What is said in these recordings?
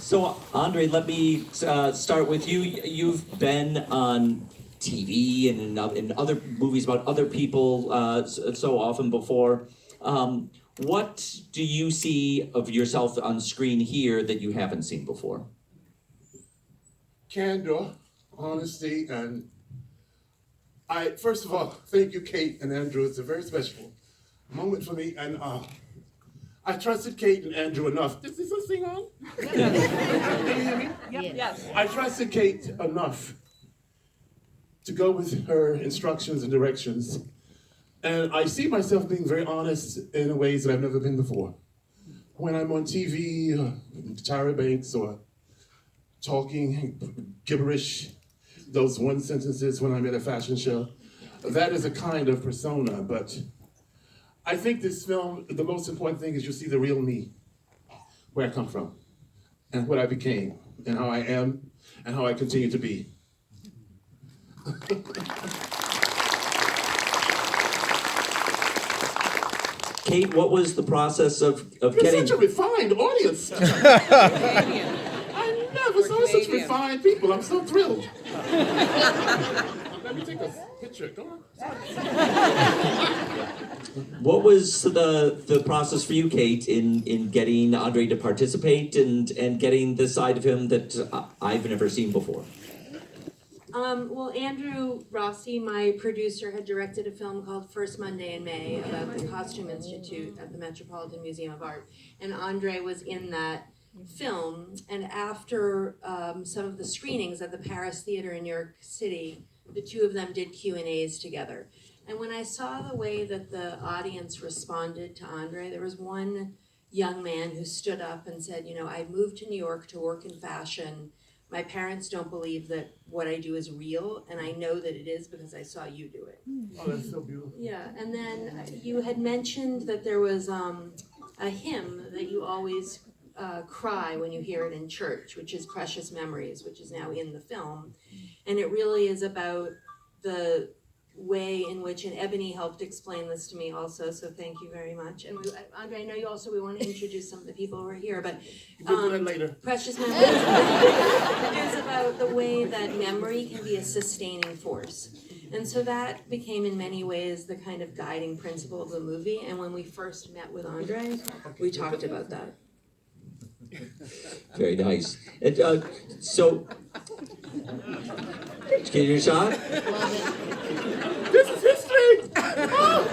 So, Andre, let me start with you. You've been on TV and in other movies about other people so often before. What do you see of yourself on screen here that you haven't seen before? Candor, honesty, and first of all, thank you, Kate and Andrew. It's a very special moment for me, and I trusted Kate and Andrew enough. Is this thing on? Can you hear me? Yep. Yes. I trusted Kate enough to go with her instructions and directions, and I see myself being very honest in ways that I've never been before. When I'm on TV, Tyra Banks, or talking gibberish, those one sentences when I'm at a fashion show, that is a kind of persona, but I think this film, the most important thing is you see the real me, where I come from, and what I became, and how I am, and how I continue to be. Kate, what was the process of You're getting... such a refined audience. I never saw such refined people. I'm so thrilled. Let me take a picture. Go on. What was the process for you, Kate, in getting Andre to participate and getting the side of him that I've never seen before? Well, Andrew Rossi, my producer, had directed a film called First Monday in May about the Costume Institute at the Metropolitan Museum of Art. And Andre was in that film. And after some of the screenings at the Paris Theater in New York City, the two of them did Q&As together. And when I saw the way that the audience responded to Andre, there was one young man who stood up and said, you know, I moved to New York to work in fashion. My parents don't believe that what I do is real, and I know that it is because I saw you do it. Oh, that's so beautiful. Yeah, and then you had mentioned that there was a hymn that you always cry when you hear it in church, which is Precious Memories, which is now in the film. And it really is about the way in which, and Ebony helped explain this to me also, so thank you very much. And Andre, I know you also, we want to introduce some of the people who are here, but We'll do that later. Precious Memories is about the way that memory can be a sustaining force. And so that became in many ways the kind of guiding principle of the movie, and when we first met with Andre, we talked about that. Very nice. And, so, did you get your shot? This is history! Oh,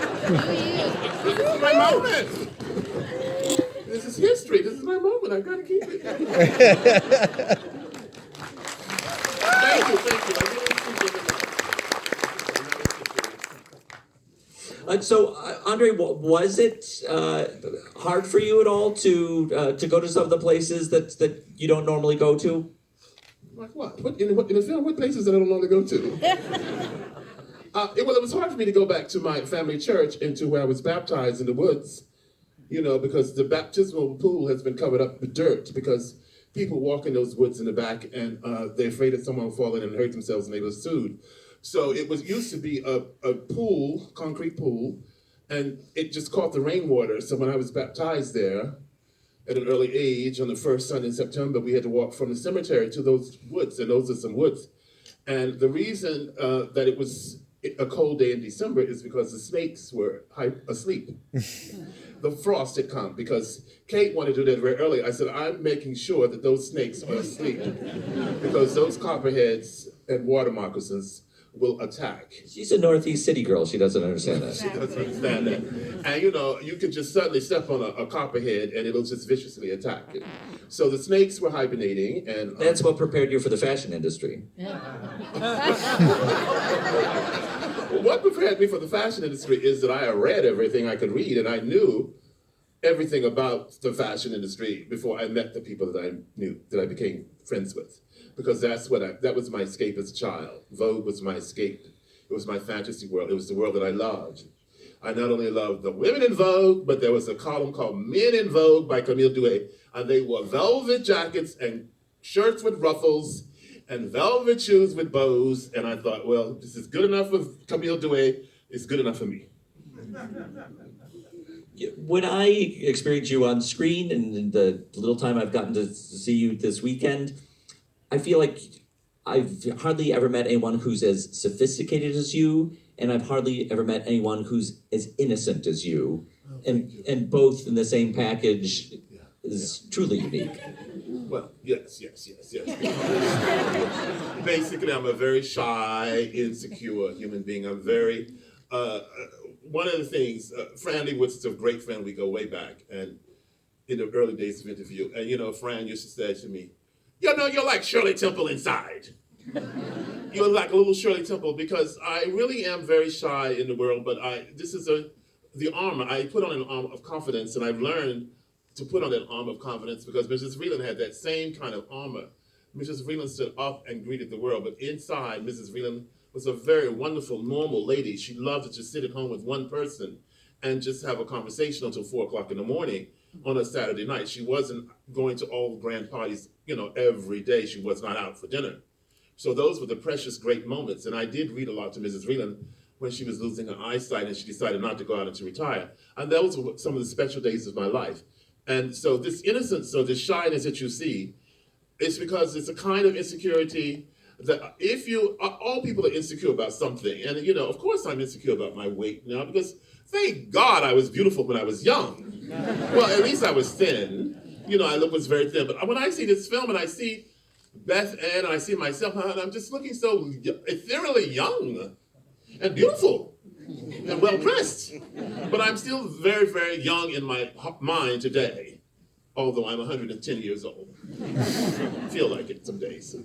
this is my moment! This is history. This is my moment. I've got to keep it. Thank you. I really appreciate it. So, Andre, was it hard for you at all to go to some of the places that you don't normally go to? Like what? In the film, what places that I don't normally go to? Well, it was hard for me to go back to my family church and to where I was baptized in the woods, you know, because the baptismal pool has been covered up with dirt because people walk in those woods in the back and they're afraid that someone will fall in and hurt themselves and they were sued. So it used to be a pool, concrete pool, and it just caught the rainwater. So when I was baptized there at an early age on the first Sunday in September, we had to walk from the cemetery to those woods, and those are some woods. And the reason that it was a cold day in December is because the snakes were asleep. The frost had come because Kate wanted to do that very early. I said, I'm making sure that those snakes are asleep because those copperheads and water moccasins will attack. She's a Northeast City girl. She doesn't understand that. She doesn't understand that. And you know, you can just suddenly step on a copperhead and it'll just viciously attack you. So the snakes were hibernating and... That's what prepared you for the fashion industry. What prepared me for the fashion industry is that I had read everything I could read and I knew everything about the fashion industry before I met the people that I knew, that I became friends with. Because that was my escape as a child. Vogue was my escape. It was my fantasy world. It was the world that I loved. I not only loved the women in Vogue, but there was a column called Men in Vogue by Camille Doué, and they wore velvet jackets and shirts with ruffles and velvet shoes with bows, and I thought, well, this is good enough with Camille Doué, it's good enough for me. When I experience you on screen and in the little time I've gotten to see you this weekend, I feel like I've hardly ever met anyone who's as sophisticated as you, and I've hardly ever met anyone who's as innocent as you. And both in the same package is truly unique. Well, yes. Basically, I'm a very shy, insecure human being. I'm very, one of the things, Fran Lee was a great friend, we go way back, and in the early days of interview, and Fran used to say to me, you're like Shirley Temple inside. You're like a little Shirley Temple, because I really am very shy in the world, but this is the armor. I put on an armor of confidence, and I've learned to put on that armor of confidence because Mrs. Vreeland had that same kind of armor. Mrs. Vreeland stood up and greeted the world, but inside, Mrs. Vreeland was a very wonderful, normal lady. She loved to just sit at home with one person and just have a conversation until 4 o'clock in the morning on a Saturday night. She wasn't going to all grand parties, every day. She was not out for dinner. So those were the precious, great moments. And I did read a lot to Mrs. Vreeland when she was losing her eyesight and she decided not to go out and to retire. And those were some of the special days of my life. And so this innocence or this shyness that you see, it's because it's a kind of insecurity that all people are insecure about something. And of course I'm insecure about my weight now because thank God I was beautiful when I was young. Well, at least I was thin. I was very thin. But when I see this film and I see Beth Ann and I see myself, I'm just looking so ethereally young and beautiful and well-dressed. But I'm still very, very young in my mind today, although I'm 110 years old. Feel like it some days.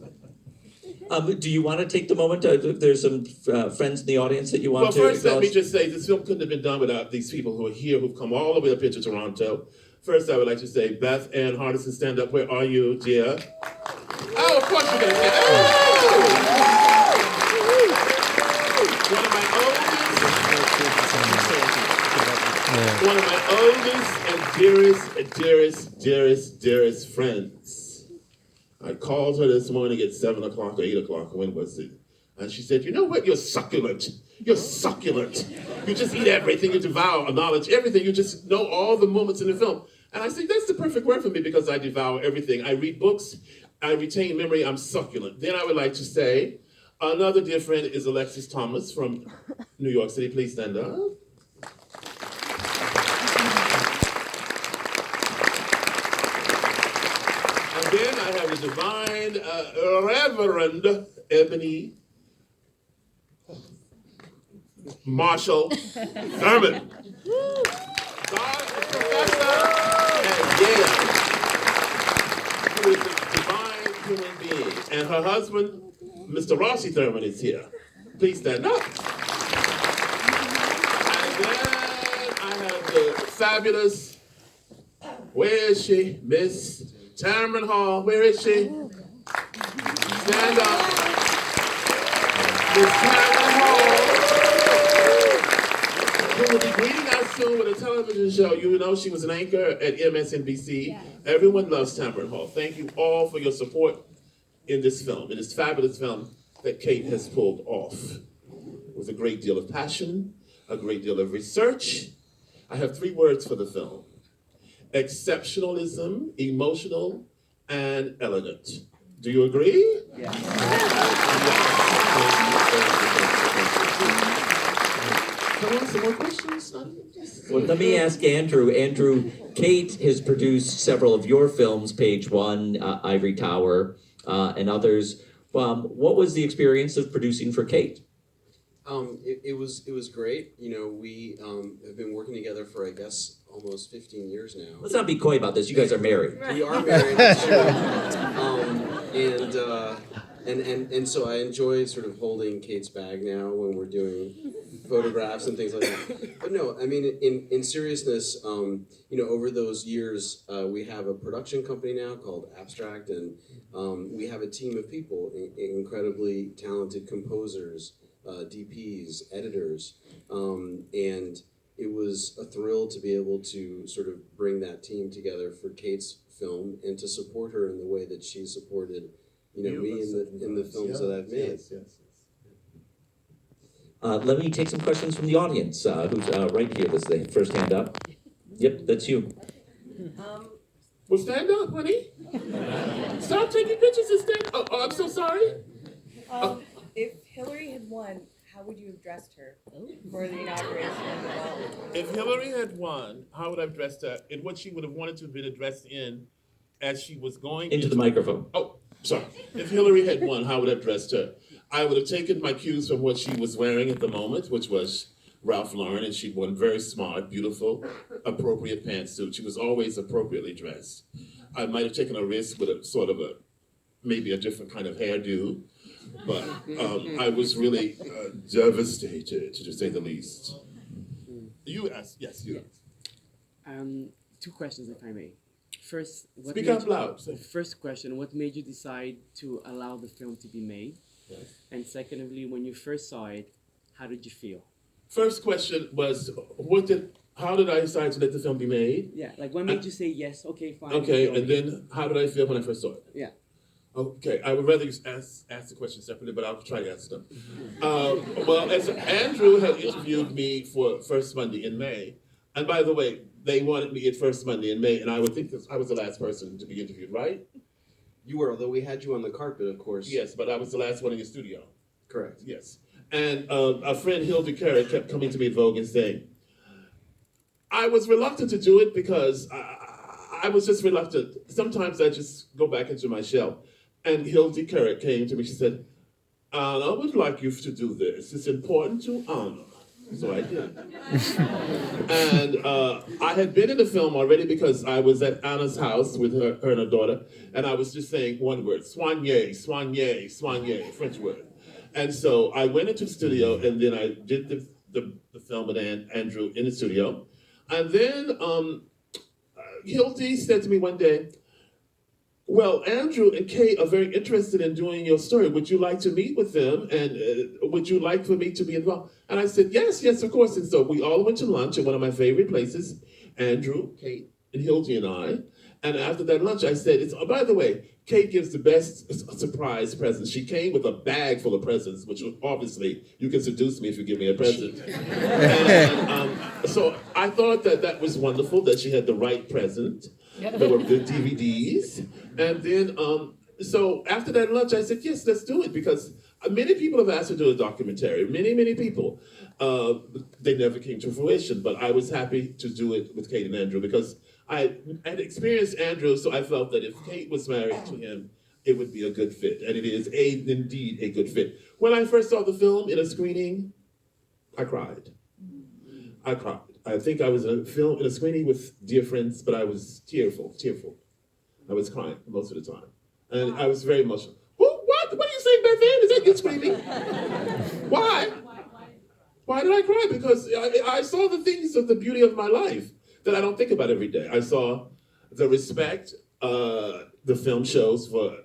Do you want to take the moment? There's some friends in the audience that you want to first let me just say, this film couldn't have been done without these people who are here, who've come all the way up here to Toronto. First, I would like to say, Beth Ann Hardison, stand up. Where are you, dear? Oh, of course you're going to stand up. One of my oldest and dearest friends. I called her this morning at 7 o'clock or 8 o'clock. When was it? And she said, you know what? You're succulent. You're succulent. You just eat everything. You devour knowledge, everything. You just know all the moments in the film. And I said, that's the perfect word for me because I devour everything. I read books. I retain memory. I'm succulent. Then I would like to say, another dear friend is Alexis Thomas from New York City. Please stand up. And then I have the divine Reverend Ebony Marshall Thurman. God, professor at Yale, who is a divine human being. And her husband, Mr. Rossi Thurman, is here. Please stand up. And then I have the fabulous, where is she? Miss Tamron Hall. Where is she? Stand up. Miss Tamron Hall, who will be greeting us soon with a television show. You know she was an anchor at MSNBC. Yes. Everyone loves Tamron Hall. Thank you all for your support in this film, in this fabulous film that Kate has pulled off. With a great deal of passion, a great deal of research. I have 3 words for the film: exceptionalism, emotional, and elegant. Do you agree? Yeah. Some more questions? Well, let me ask Andrew. Andrew, Kate has produced several of your films, Page One, Ivory Tower, and others. What was the experience of producing for Kate? It was great. We have been working together for, I guess, almost 15 years now. Let's not be coy about this. You guys are married. We are married, that's true. And so I enjoy sort of holding Kate's bag now when we're doing photographs and things like that. But no, I mean, in seriousness, over those years, we have a production company now called Abstract, and we have a team of people, incredibly talented composers, DPs, editors, and it was a thrill to be able to sort of bring that team together for Kate's film and to support her in the way that she supported, me in the films that I've made. Yes. Let me take some questions from the audience. Who's right here? This is the first hand up. Yep, that's you. Well, stand up, honey. Stop taking pictures and stand. Oh, I'm so sorry. If Hillary had won, how would you have dressed her for the inauguration of the ball? If Hillary had won, how would I have dressed her in what she would have wanted to have been dressed in as she was going Into the microphone. Oh, sorry. If Hillary had won, how would I have dressed her? I would have taken my cues from what she was wearing at the moment, which was Ralph Lauren, and she'd worn very smart, beautiful, appropriate pantsuit. She was always appropriately dressed. I might have taken a risk with a sort of maybe a different kind of hairdo, but I was really devastated, to say the least. You asked, yes, you asked. Two questions, if I may. First, Speak out loud. First question: what made you decide to allow the film to be made? Yes. And secondly, when you first saw it, how did you feel? First question was, how did I decide to let the film be made? Yeah, like what made you say yes? Okay, fine. Okay, film and it? then how did I feel when I first saw it? Yeah. Okay, I would rather you ask the question separately, but I'll try to answer them. Well, as Andrew had interviewed me for First Monday in May, and by the way, they wanted me at First Monday in May, and I would think that I was the last person to be interviewed, right? You were, although we had you on the carpet, of course. Yes, but I was the last one in the studio. Correct. Yes. And a friend, Hilda Carrot, kept coming to me at Vogue and saying, I was reluctant to do it because I was just reluctant. Sometimes I just go back into my shell. And Hilda Carrot came to me, she said, Anna, I would like you to do this. It's important to Anna. So I did. And I had been in the film already because I was at Anna's house with her and her daughter, and I was just saying one word, soigner, soigner, soigner, French word. And so I went into the studio, and then I did the film with Andrew in the studio. And then Hildy said to me one day, well, Andrew and Kate are very interested in doing your story. Would you like to meet with them? And would you like for me to be involved? And I said, yes, of course. And so we all went to lunch at one of my favorite places, Andrew, Kate, and Hildy and I. And after that lunch, I said, by the way, Kate gives the best surprise presents. She came with a bag full of presents, which obviously you can seduce me if you give me a present. And so I thought that was wonderful, that she had the right present. There were good DVDs. And then, so after that lunch, I said, yes, let's do it, because many people have asked to do a documentary. Many people. They never came to fruition, but I was happy to do it with Kate and Andrew because I had experienced Andrew, so I felt that if Kate was married to him, it would be a good fit. And it is indeed a good fit. When I first saw the film in a screening, I cried. I think I was in a screening with dear friends, but I was tearful. I was crying most of the time. And I was very emotional. What are you saying, Beth Ann? Is that you screaming? Why? Why did I cry? Because I saw the things of the beauty of my life that I don't think about every day. I saw the respect the film shows for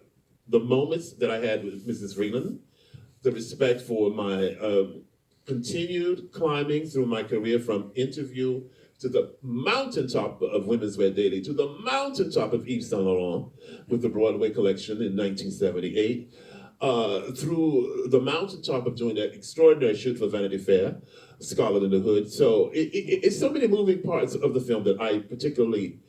the moments that I had with Mrs. Freeland, the respect for my continued climbing through my career from interview to the mountaintop of Women's Wear Daily, to the mountaintop of Yves Saint Laurent with the Broadway collection in 1978, through the mountaintop of doing that extraordinary shoot for Vanity Fair, Scarlet in the Hood. So it's so many moving parts of the film that I particularly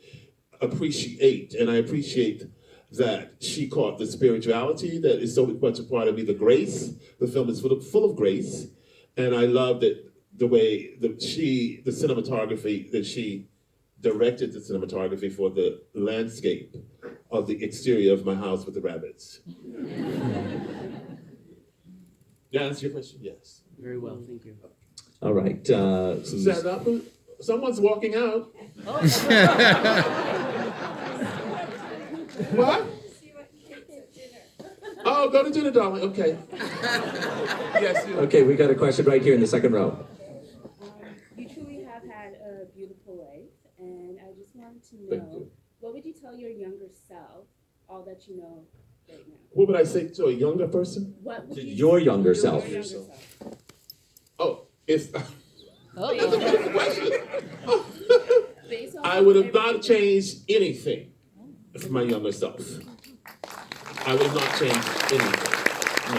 appreciate, and I appreciate that she caught the spirituality that is so much a part of me, the grace. The film is full of grace, and I love that the way the cinematography, that she directed the cinematography for the landscape of the exterior of my house with the rabbits. Yeah, answer your question? Yes. Very well, thank you. All right. Stand up. Someone's walking out. What? Oh, go to dinner, darling. Okay. Yes. Okay, we got a question right here in the second row. You truly have had a beautiful life, and I just wanted to Thank know, you. what would you tell your younger self, all that you know right now? What would I say to a younger person? What would you Your younger self. Your younger self. Oh, it's. That's a beautiful question. Based on I would have everything- not changed anything for my younger self. I would have not changed anything. No,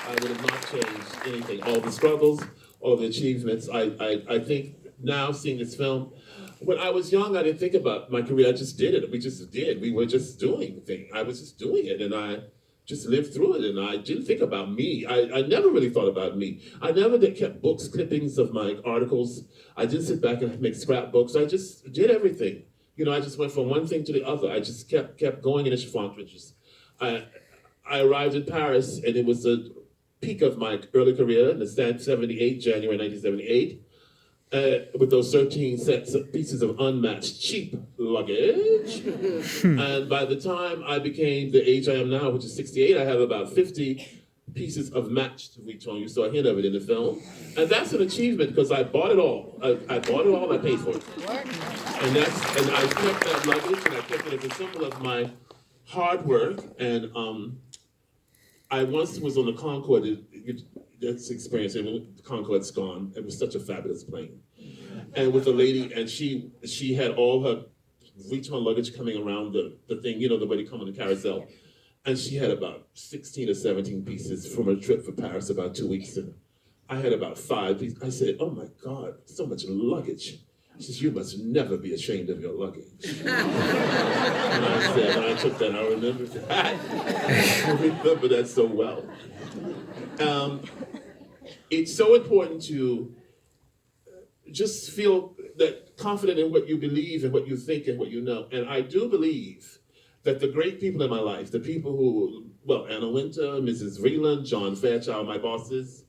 I would have not changed anything. All the struggles, all the achievements. I think now seeing this film, when I was young, I didn't think about my career. I just did it. We just did. We were just doing things. I was just doing it, and I just lived through it, and I didn't think about me. I never really thought about me. I never kept books, clippings of my articles. I didn't sit back and make scrapbooks. I just did everything. You know, I just went from one thing to the other. I just kept going in the I arrived in Paris, and it was the peak of my early career in the 78, January 1978. With those 13 sets of pieces of unmatched cheap luggage. And by the time I became the age I am now, which is 68, I have about 50 pieces of matched Vuitton. You saw a hint of it in the film. And that's an achievement because I bought it all. I bought it all, I paid for it. And I kept that luggage, and I kept it as a symbol of my hard work. And I once was on the Concorde. That's experience. The Concorde's gone. It was such a fabulous plane. And with a lady, and she had all her Vuitton luggage coming around the thing, you know, the way they come on the carousel. And she had about 16 or 17 pieces from a trip for Paris about 2 weeks. And I had about 5 pieces. I said, oh my God, so much luggage. She says, you must never be ashamed of your luggage. And I said, I took that, I remember that. I remember that so well. It's so important to just feel that confident in what you believe and what you think and what you know. And I do believe that the great people in my life, the people who, well, Anna Wintour, Mrs. Vreeland, John Fairchild, my bosses,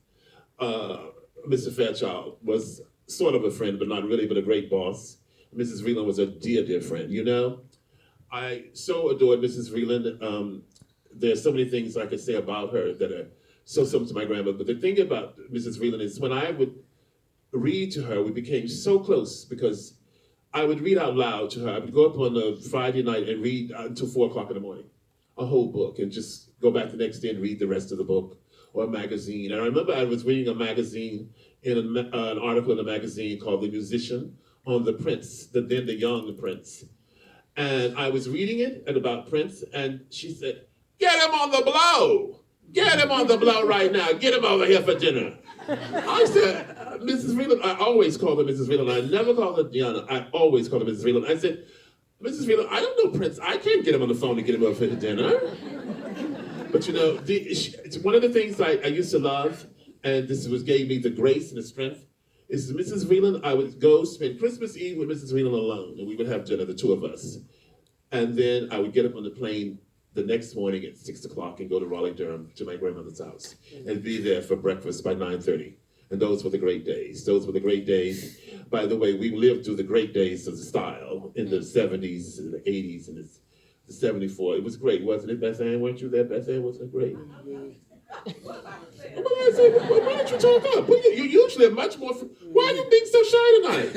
Mr. Fairchild was sort of a friend, but not really, but a great boss. Mrs. Vreeland was a dear, dear friend, you know? I so adored Mrs. Vreeland. There's so many things I could say about her that are so similar to my grandmother. But the thing about Mrs. Vreeland is when I would read to her, we became so close because I would read out loud to her. I would go up on a Friday night and read until 4 o'clock in the morning, a whole book, and just go back the next day and read the rest of the book or a magazine. And I remember I was reading a magazine, an article in a magazine called The Musician on the Prince, then the young Prince. And I was reading it and about Prince, and she said, get him on the blow. Get him on the blow right now. Get him over here for dinner. I said, Mrs. Vreeland, I always called her Mrs. Vreeland. I never called her Diana. I always called her Mrs. Vreeland. I said, Mrs. Vreeland, I don't know Prince. I can't get him on the phone to get him over for dinner. But you know, it's one of the things I used to love, and this gave me the grace and the strength, is Mrs. Vreeland. I would go spend Christmas Eve with Mrs. Vreeland alone, and we would have dinner, the two of us. And then I would get up on the plane the next morning at 6 o'clock and go to Raleigh-Durham to my grandmother's house and be there for breakfast by 9:30. And those were the great days. Those were the great days. By the way, we lived through the great days of the style in the 70s and the 80s and the 74. It was great, wasn't it, Beth Ann? Weren't you there, Beth Ann? Wasn't it great? I said, why don't you talk up? You usually are much more... Why are you being so shy tonight?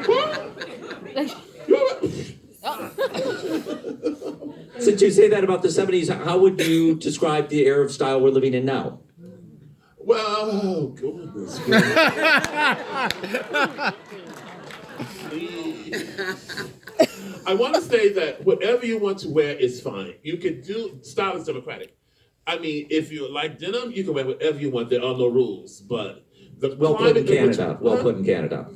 What? Since you say that about the 70s, how would you describe the era of style we're living in now? Well, oh, goodness. I want to say that whatever you want to wear is fine. You can do, style is democratic. I mean, if you like denim, you can wear whatever you want. There are no rules, but the Well put in Canada. which, Well put in Canada.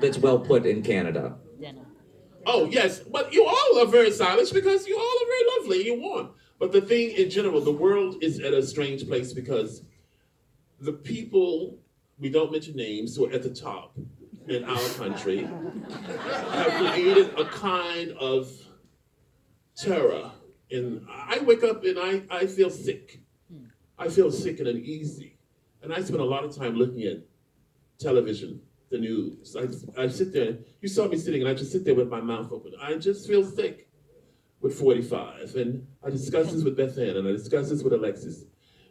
That's well put in Canada. Oh, yes, but you all are very stylish because you all are very lovely and you're warm. But the thing in general, the world is at a strange place because the people, we don't mention names, who are at the top in our country have created a kind of terror. And I wake up and I feel sick. I feel sick and uneasy. And I spend a lot of time looking at television, the news. I sit there, you saw me sitting, and I just sit there with my mouth open. I just feel sick with 45. And I discuss this with Beth Ann, and I discuss this with Alexis.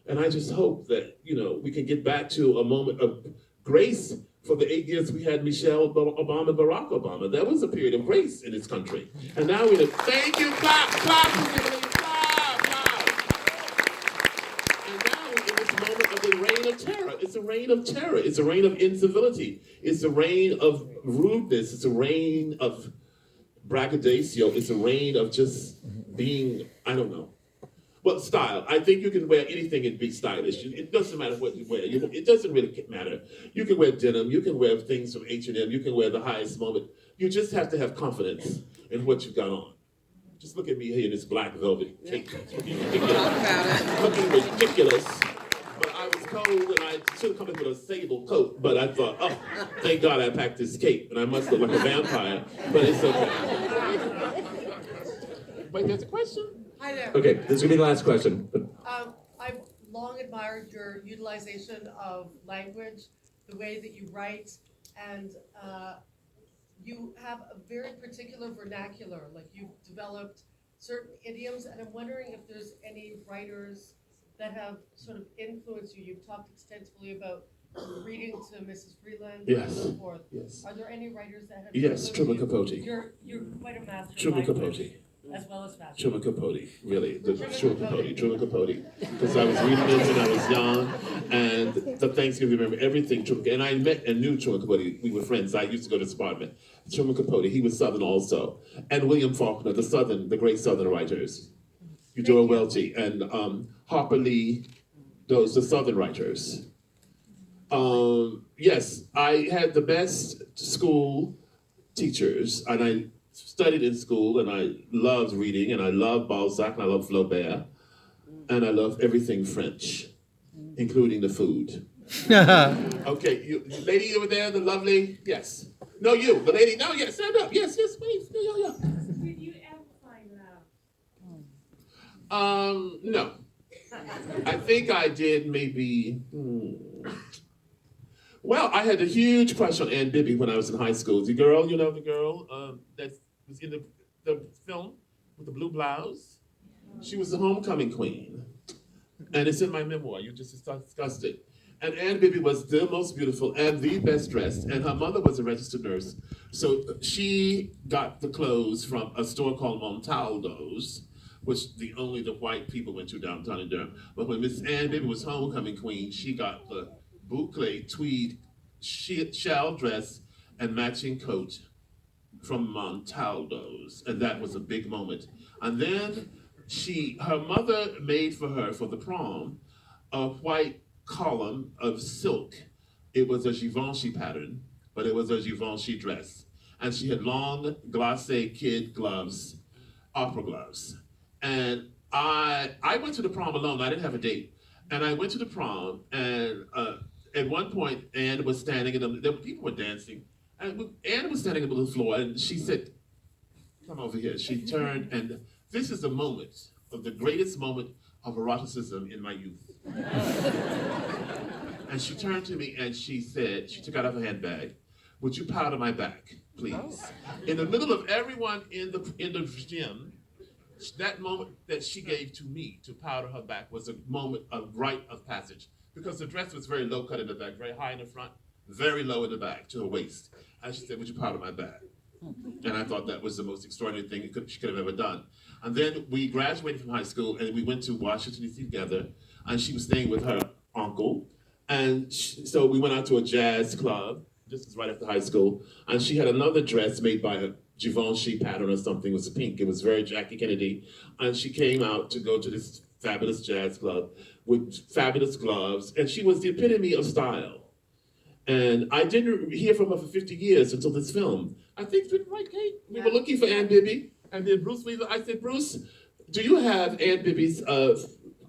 And I just hope that, you know, we can get back to a moment of grace for the 8 years we had Michelle Obama and Barack Obama. That was a period of grace in this country. And now we're thank you, clap, clap, clap, clap. And now we're in this moment of the reign of terror. It's a reign of terror. It's a reign of incivility. It's a reign of rudeness. It's a reign of braggadocio. It's a reign of just being, I don't know. Well, style. I think you can wear anything and be stylish. It doesn't matter what you wear. It doesn't really matter. You can wear denim. You can wear things from H&M. You can wear the highest moment. You just have to have confidence in what you've got on. Just look at me here in this black velvet cape. It's looking ridiculous. Looking ridiculous. But I was cold and I should have come in with a sable coat. But I thought, oh, thank God I packed this cape. And I must look like a vampire. But it's okay. Wait, there's a question? Hi there. Okay, this is gonna be the last question. I've long admired your utilization of language, the way that you write, and you have a very particular vernacular. Like you've developed certain idioms, and I'm wondering if there's any writers that have sort of influenced you. You've talked extensively about reading to Mrs. Freeland Yes. and so forth. Yes. Are there any writers that have Yes, influenced Truman you? Capote. You're quite a master of Truman language, Capote. as well as fashion. Truman Capote, really. Truman Truman Capote. Because I was reading this when I was young, and the Thanksgiving, remember everything. And I met and knew Truman Capote. We were friends. I used to go to his apartment. Truman Capote, he was Southern also. And William Faulkner, the great Southern writers. Eudora Welty and Harper Lee, the Southern writers. Yes, I had the best school teachers, and I studied in school, and I loved reading, and I loved Balzac, and I loved Flaubert, and I loved everything French, including the food. Okay, you lady over there, the lovely, yes. No, you, the lady, no, yes, stand up, yes, please, yeah. Did you amplify that? No. I think I did maybe, Well, I had a huge crush on Ann Bibby when I was in high school. The girl that was in the film with the blue blouse? She was the homecoming queen. And it's in my memoir, you just discussed it. And Ann Bibby was the most beautiful and the best dressed, and her mother was a registered nurse. So she got the clothes from a store called Montaldo's, which only the white people went to downtown in Durham. But when Miss Ann Bibby was homecoming queen, she got the boucle tweed shell dress and matching coat from Montaldo's, and that was a big moment. And then her mother made for her, for the prom, a white column of silk. It was a Givenchy pattern, but it was a Givenchy dress. And she had long glacé kid gloves, opera gloves. And I went to the prom alone. I didn't have a date. And I went to the prom, and at one point, Anne was standing, and people were dancing. And Anne was standing on the floor, and she said, come over here. She turned, and this is the moment of the greatest moment of eroticism in my youth. And she turned to me and she said, she took out of her handbag, would you powder my back, please? In the middle of everyone in the gym, that moment that she gave to me to powder her back was a moment of rite of passage, because the dress was very low cut in the back, very high in the front, very low in the back to her waist. And she said, would you powder my back? And I thought that was the most extraordinary thing she could have ever done. And then we graduated from high school and we went to Washington, D.C. together, and she was staying with her uncle. And so we went out to a jazz club, this was right after high school, and she had another dress made by a Givenchy pattern or something. It was pink, it was very Jackie Kennedy. And she came out to go to this fabulous jazz club with fabulous gloves, and she was the epitome of style. And I didn't hear from her for 50 years until this film. I think, right, Kate? We were looking for Ann Bibby, and then Bruce Weaver, I said, Bruce, do you have Ann Bibby's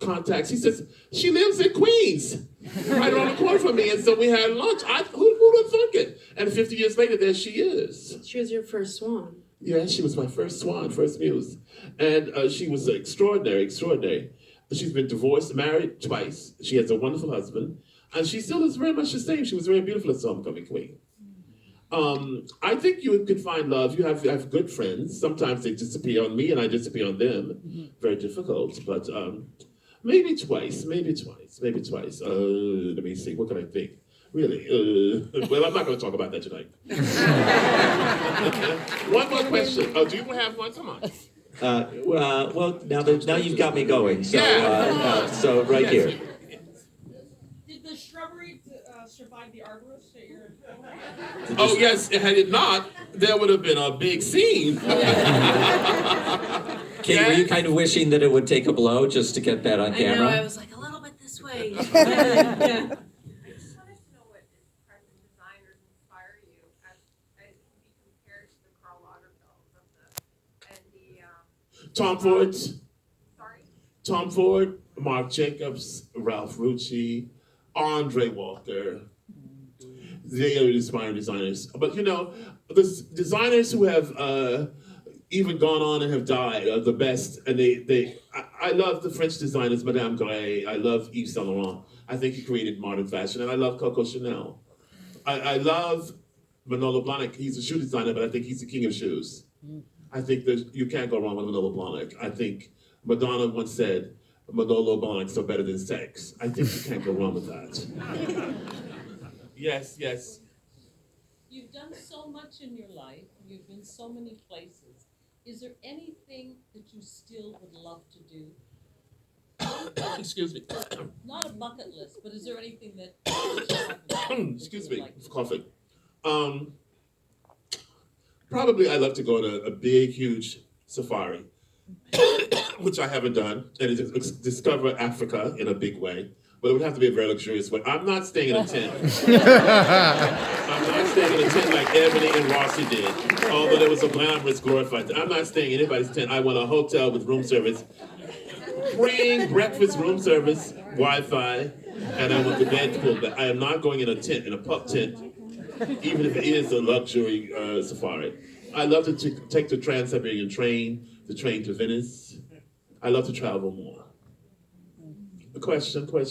contacts? He says, she lives in Queens, right around the corner from me, and so we had lunch. Who would have thunk it? And 50 years later, there she is. She was your first swan. Yeah, she was my first swan, first muse. And she was extraordinary. She's been divorced, married twice. She has a wonderful husband. And she still is very much the same. She was very beautiful as a homecoming queen. I think you can find love. You have good friends. Sometimes they disappear on me and I disappear on them. Very difficult, but maybe twice. Let me see, what can I think? Really? Well, I'm not going to talk about that tonight. One more question. Oh, do you have one? Come on. Well, now you've got me going. So, Yeah. So right Yes. here. Did the shrubbery survive the arborist that you're... Oh, yes, had it not, there would have been a big scene. Kate, were you kind of wishing that it would take a blow just to get that on I camera? know, I was like, a little bit this way. Yeah. I just wanted to know what kinds of designers inspire you as be compared to the Karl Lagerfelds and the Tom Ford. sorry? Tom Ford, Marc Jacobs, Ralph Rucci, Andre Walker. They are inspiring designers. But you know, the designers who have even gone on and have died are the best. And I love the French designers, Madame Gray. I love Yves Saint Laurent. I think he created modern fashion. And I love Coco Chanel. I love Manolo Blahnik. He's a shoe designer, but I think he's the king of shoes. I think that you can't go wrong with Manolo Blahnik. I think Madonna once said, Manolo Blahniks are better than sex. I think you can't go wrong with that. Yes, yes. You've done so much in your life. You've been so many places. Is there anything that you still would love to do? Excuse me. Not a bucket list, but is there anything that you haven't done that Excuse you would me, like to do? coughing. Probably I'd love to go on a big, huge safari, which I haven't done, and discover Africa in a big way. But it would have to be a very luxurious way. I'm not staying in a tent. I'm not staying in a tent like Ebony and Rossi did, although there was a glamorous, glorified tent. I'm not staying in anybody's tent. I want a hotel with room service, free breakfast, room service, Wi-Fi, and I want the bed pulled back. I am not going in a tent, in a pup tent, even if it is a luxury safari. I love to take the Trans-Siberian train, the train to Venice. I love to travel more. A question. All right,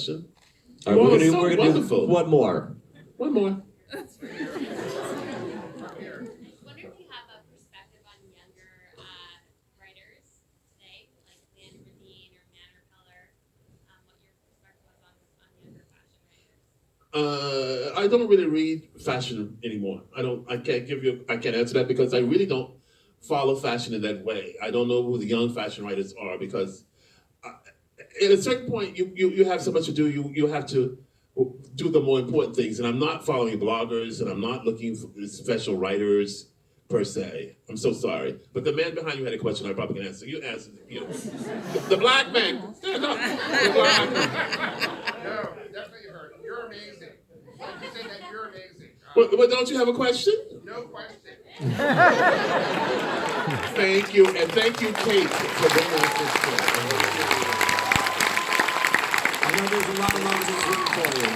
You we're all are gonna, so we're gonna wonderful. do one more. One more. I wonder if you have a perspective on younger writers today, like Lynn Radine or Manor Color, what your perspective was on younger fashion writers? I don't really read fashion anymore. I can't answer that because I really don't follow fashion in that way. I don't know who the young fashion writers are because at a certain point you have so much to do. You have to do the more important things. And I'm not following bloggers and I'm not looking for special writers per se. I'm so sorry. But the man behind you had a question I probably can answer. You answered it. The black man. Stand up. The black man. No, definitely heard. You're amazing. You said that you're amazing. But don't you have a question? No question. Thank you, and thank you, Kate, for bringing us this show. I know there's a lot of love in this room for you.